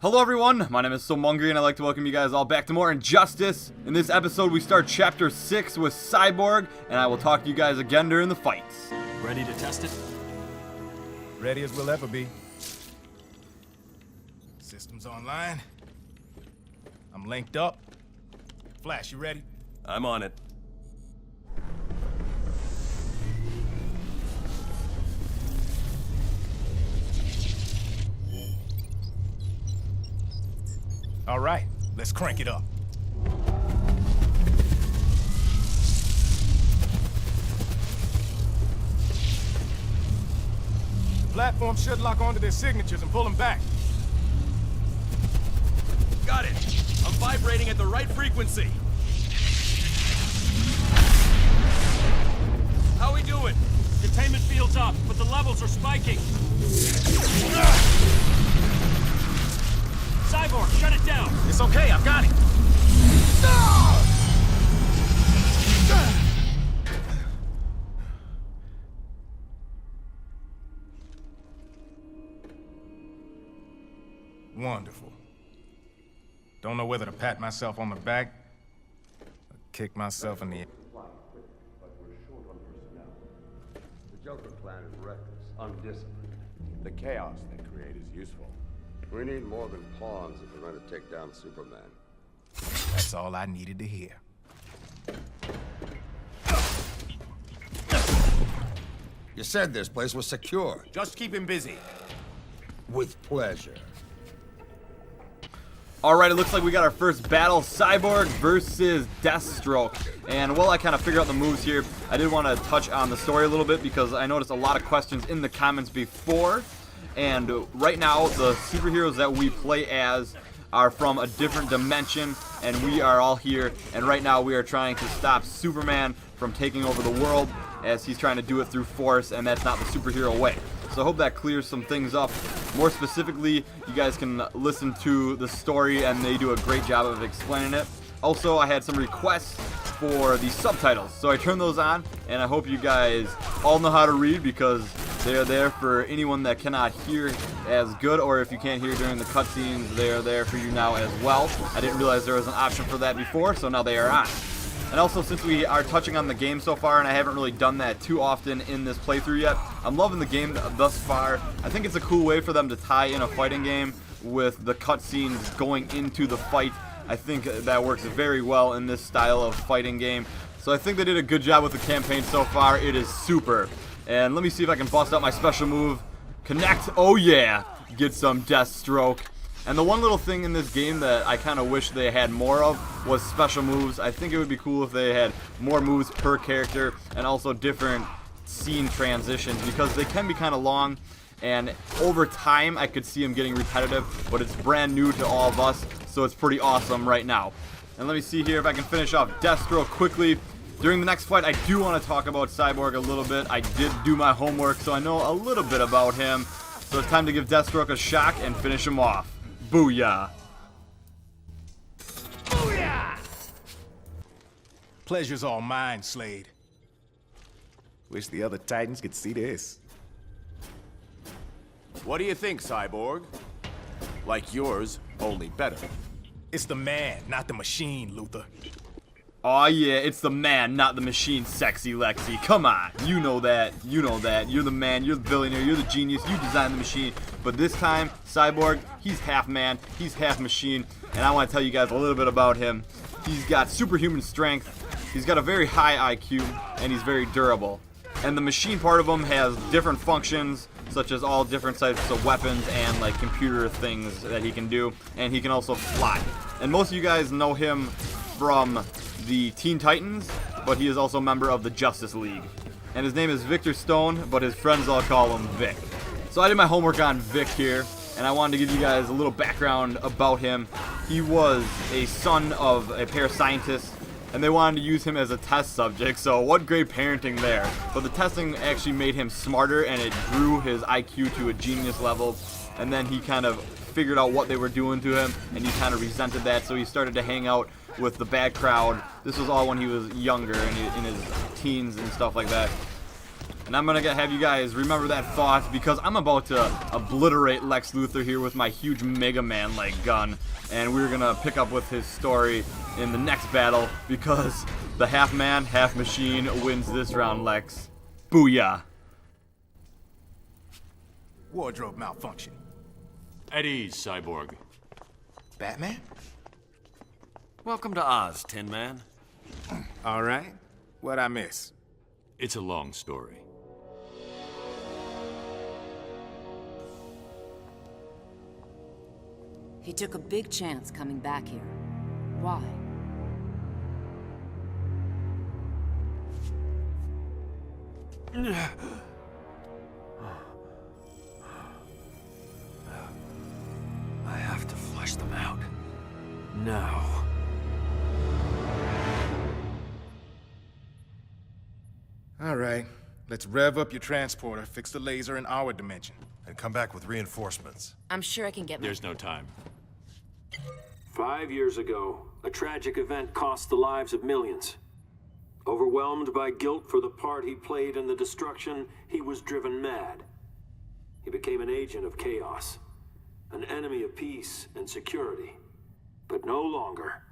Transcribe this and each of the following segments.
Hello everyone, my name is Somongri and I'd like to welcome you guys all back to more Injustice. In this episode we start Chapter 6 with Cyborg, and I will talk to you guys again during the fights. Ready to test it? Ready as we'll ever be. Systems online. I'm linked up. Flash, you ready? I'm on it. All right, let's crank it up. The platform should lock onto their signatures and pull them back. Got it. I'm vibrating at the right frequency. How we doing? Containment field's up, but the levels are spiking. Cyborg, shut it down. It's okay, I've got it. Wonderful. Don't know whether to pat myself on the back or kick myself in the... But we're short on personnel. The Joker plan is reckless, undisciplined. The chaos they create is useful. We need more than pawns if we're going to take down Superman. That's all I needed to hear. You said this place was secure. Just keep him busy. With pleasure. Alright, it looks like we got our first battle, Cyborg versus Deathstroke. And while I kind of figure out the moves here, I did want to touch on the story a little bit because I noticed a lot of questions in the comments before. And right now, the superheroes that we play as are from a different dimension, and we are all here. And right now, we are trying to stop Superman from taking over the world, as he's trying to do it through force, and that's not the superhero way. So I hope that clears some things up. More specifically, you guys can listen to the story, and they do a great job of explaining it. Also, I had some requests for the subtitles, so I turned those on, and I hope you guys all know how to read because they are there for anyone that cannot hear as good, or if you can't hear during the cutscenes, they are there for you now as well. I didn't realize there was an option for that before, so now they are on. And also, since we are touching on the game so far, and I haven't really done that too often in this playthrough yet, I'm loving the game thus far. I think it's a cool way for them to tie in a fighting game with the cutscenes going into the fight. I think that works very well in this style of fighting game. So I think they did a good job with the campaign so far. It is super. And let me see if I can bust out my special move. Connect. Oh yeah. Get some Deathstroke. And the one little thing in this game that I kind of wish they had more of was special moves. I think it would be cool if they had more moves per character and also different scene transitions because they can be kind of long. And over time, I could see them getting repetitive, but it's brand new to all of us, so it's pretty awesome right now. And let me see here if I can finish off Deathstroke quickly. During the next fight, I do want to talk about Cyborg a little bit. I did do my homework, so I know a little bit about him. So it's time to give Deathstroke a shock and finish him off. Booyah! Booyah! Pleasure's all mine, Slade. Wish the other Titans could see this. What do you think, Cyborg? Like yours, only better. It's the man, not the machine, Luthor. Aw yeah, it's the man, not the machine, sexy Lexi. Come on, you know that, you know that. You're the man, you're the billionaire, you're the genius, you designed the machine. But this time, Cyborg, he's half man, he's half machine, and I want to tell you guys a little bit about him. He's got superhuman strength, he's got a very high IQ, and he's very durable. And the machine part of him has different functions, such as all different types of weapons and like computer things that he can do, and he can also fly. And most of you guys know him from the Teen Titans, but he is also a member of the Justice League. And his name is Victor Stone, but his friends all call him Vic. So I did my homework on Vic here, and I wanted to give you guys a little background about him. He was a son of a pair of scientists, and they wanted to use him as a test subject, so what great parenting there. But the testing actually made him smarter, and it grew his IQ to a genius level, and then he kind of figured out what they were doing to him, and he kind of resented that, so he started to hang out with the bad crowd. This was all when he was younger, and in his teens and stuff like that. And I'm gonna have you guys remember that thought because I'm about to obliterate Lex Luthor here with my huge Mega Man-like gun. And we're gonna pick up with his story in the next battle because the half man, half machine wins this round, Lex. Booyah. Wardrobe malfunction. At ease, Cyborg. Batman? Welcome to Oz, Tin Man. All right. What'd I miss? It's a long story. He took a big chance coming back here. Why? I have to flush them out. Now. All right. Let's rev up your transporter, fix the laser in our dimension. And come back with reinforcements. I'm sure I can get my... There's no time. 5 years ago, a tragic event cost the lives of millions. Overwhelmed by guilt for the part he played in the destruction, he was driven mad. He became an agent of chaos, an enemy of peace and security. But no longer.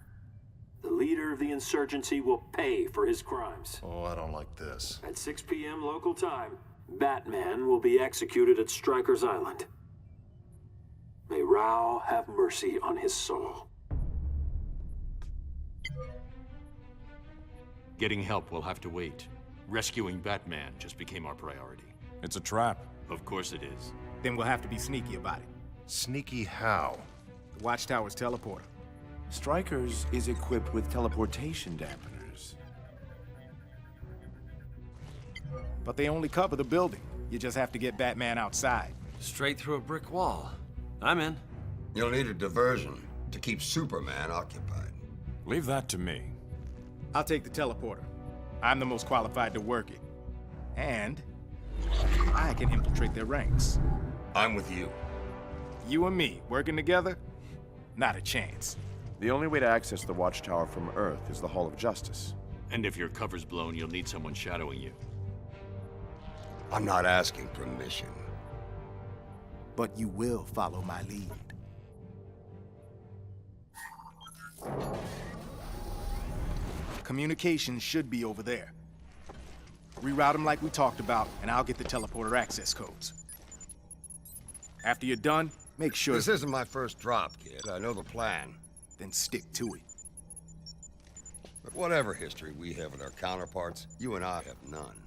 The leader of the insurgency will pay for his crimes. Oh, I don't like this. At 6 p.m. local time, Batman will be executed at Stryker's Island. May Rao have mercy on his soul. Getting help will have to wait. Rescuing Batman just became our priority. It's a trap. Of course it is. Then we'll have to be sneaky about it. Sneaky how? The Watchtower's teleporter. Stryker's is equipped with teleportation dampeners. But they only cover the building. You just have to get Batman outside. Straight through a brick wall. I'm in. You'll need a diversion to keep Superman occupied. Leave that to me. I'll take the teleporter. I'm the most qualified to work it. And I can infiltrate their ranks. I'm with you. You and me, working together? Not a chance. The only way to access the Watchtower from Earth is the Hall of Justice. And if your cover's blown, you'll need someone shadowing you. I'm not asking permission. But you will follow my lead. Communications should be over there. Reroute them like we talked about, and I'll get the teleporter access codes. After you're done, make sure... This isn't my first drop, kid. I know the plan. Then stick to it. But whatever history we have with our counterparts, you and I have none.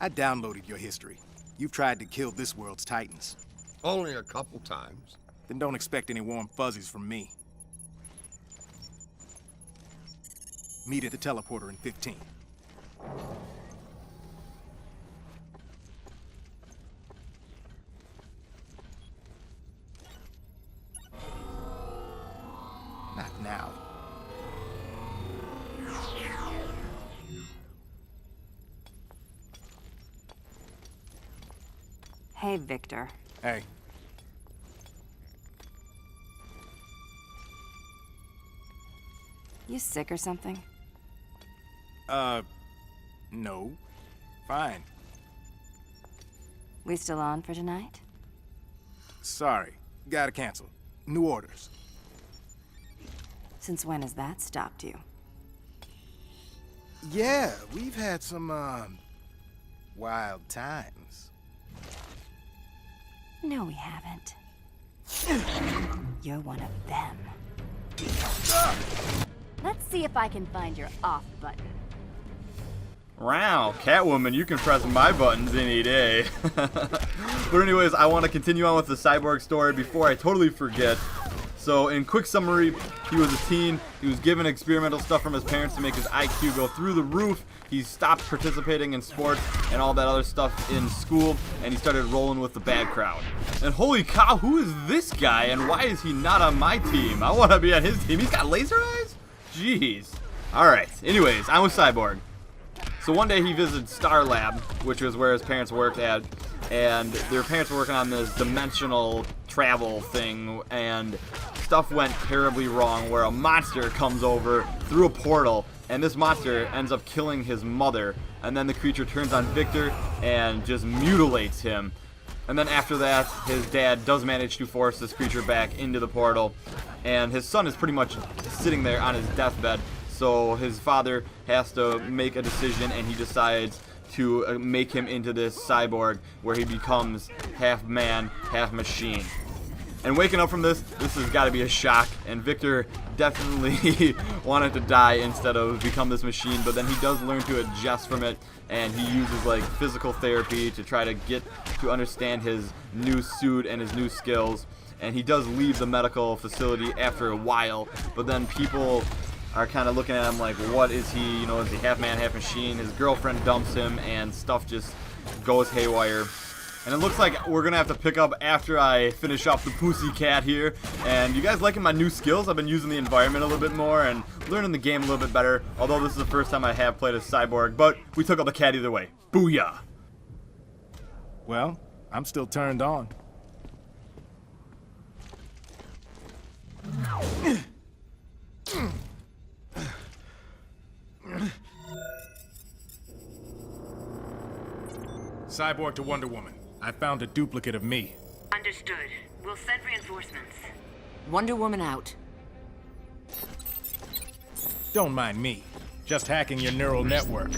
I downloaded your history. You've tried to kill this world's titans. Only a couple times. Then don't expect any warm fuzzies from me. Meet at the teleporter in 15. Not now. Hey, Victor. Hey, You sick or something? no. Fine. We still on for tonight? Sorry. Gotta cancel. New orders. Since when has that stopped you? Yeah, we've had some, wild times. No, we haven't. You're one of them. Let's see if I can find your off button. Wow, Catwoman, you can press my buttons any day. But anyways, I want to continue on with the Cyborg story before I totally forget. So in quick summary, he was a teen, he was given experimental stuff from his parents to make his IQ go through the roof, he stopped participating in sports and all that other stuff in school, and he started rolling with the bad crowd. And holy cow, who is this guy and why is he not on my team? I want to be on his team. He's got laser eyes? Jeez. Alright, anyways, I'm with Cyborg. So one day he visited Star Lab, which was where his parents worked at, and their parents were working on this dimensional travel thing, and stuff went terribly wrong where a monster comes over through a portal, and this monster ends up killing his mother, and then the creature turns on Victor and just mutilates him. And then after that, his dad does manage to force this creature back into the portal, and his son is pretty much sitting there on his deathbed. So his father has to make a decision, and he decides to make him into this cyborg where he becomes half man, half machine. And waking up from this has got to be a shock, and Victor definitely wanted to die instead of become this machine, but then he does learn to adjust from it, and he uses like physical therapy to try to get to understand his new suit and his new skills, and he does leave the medical facility after a while, but then people are kind of looking at him like, what is he, is he half man, half machine? His girlfriend dumps him, and stuff just goes haywire. And it looks like we're going to have to pick up after I finish off the Pussycat here. And you guys liking my new skills? I've been using the environment a little bit more and learning the game a little bit better. Although this is the first time I have played as Cyborg, but we took out the cat either way. Booyah! Well, I'm still turned on. Cyborg to Wonder Woman. I found a duplicate of me. Understood. We'll send reinforcements. Wonder Woman out. Don't mind me. Just hacking your neural network.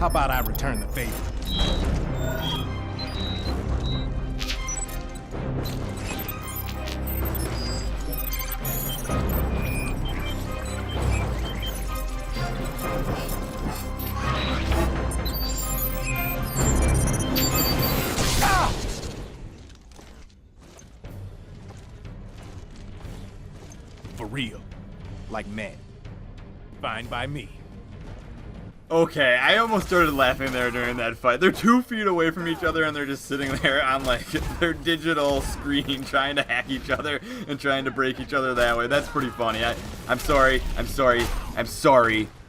How about I return the favor? For real. Like men. Fine by me. Okay, I almost started laughing there during that fight. They're 2 feet away from each other and they're just sitting there on like their digital screen trying to hack each other and trying to break each other that way. That's pretty funny. I'm sorry.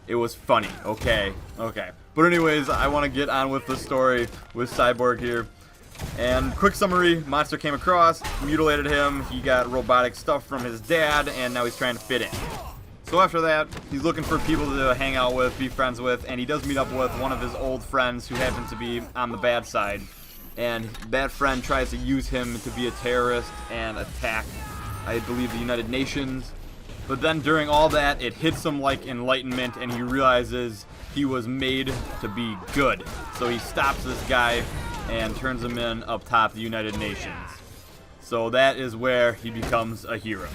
It was funny. Okay. But anyways, I want to get on with the story with Cyborg here. And quick summary, monster came across, mutilated him, he got robotic stuff from his dad, and now he's trying to fit in. So after that, he's looking for people to hang out with, be friends with, and he does meet up with one of his old friends who happens to be on the bad side. And that friend tries to use him to be a terrorist and attack, I believe, the United Nations. But then during all that, it hits him like enlightenment, and he realizes he was made to be good. So he stops this guy and turns him in up top the United Nations. So that is where he becomes a hero.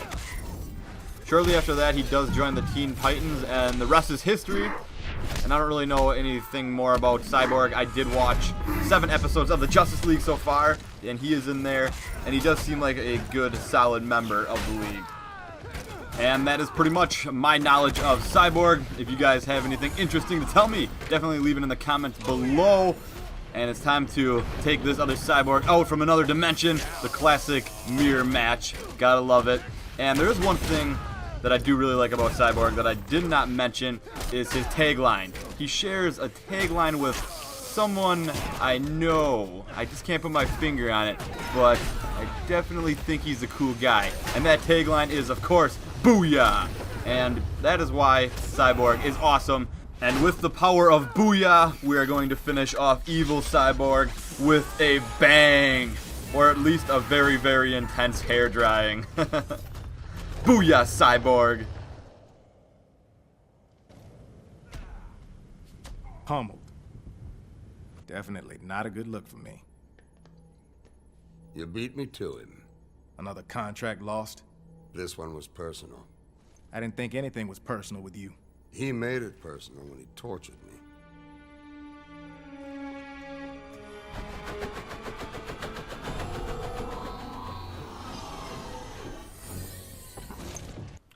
Shortly after that, he does join the Teen Titans, and the rest is history. And I don't really know anything more about Cyborg. I did watch 7 episodes of the Justice League so far, and he is in there, and he does seem like a good, solid member of the league. And that is pretty much my knowledge of Cyborg. If you guys have anything interesting to tell me, definitely leave it in the comments below. And it's time to take this other Cyborg out from another dimension, the classic mirror match. Gotta love it. And there is one thing that I do really like about Cyborg that I did not mention, is his tagline. He shares a tagline with someone I know. I just can't put my finger on it, but I definitely think he's a cool guy. And that tagline is, of course, Booyah! And that is why Cyborg is awesome. And with the power of Booyah, we are going to finish off evil Cyborg with a bang. Or at least a very, very intense hair drying. Booyah, Cyborg! Pummeled. Definitely not a good look for me. You beat me to him. Another contract lost? This one was personal. I didn't think anything was personal with you. He made it personal when he tortured me.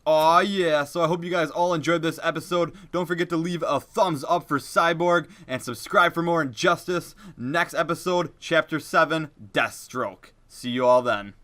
Aw, yeah, so I hope you guys all enjoyed this episode. Don't forget to leave a thumbs up for Cyborg and subscribe for more Injustice. Next episode, Chapter 7, Deathstroke. See you all then.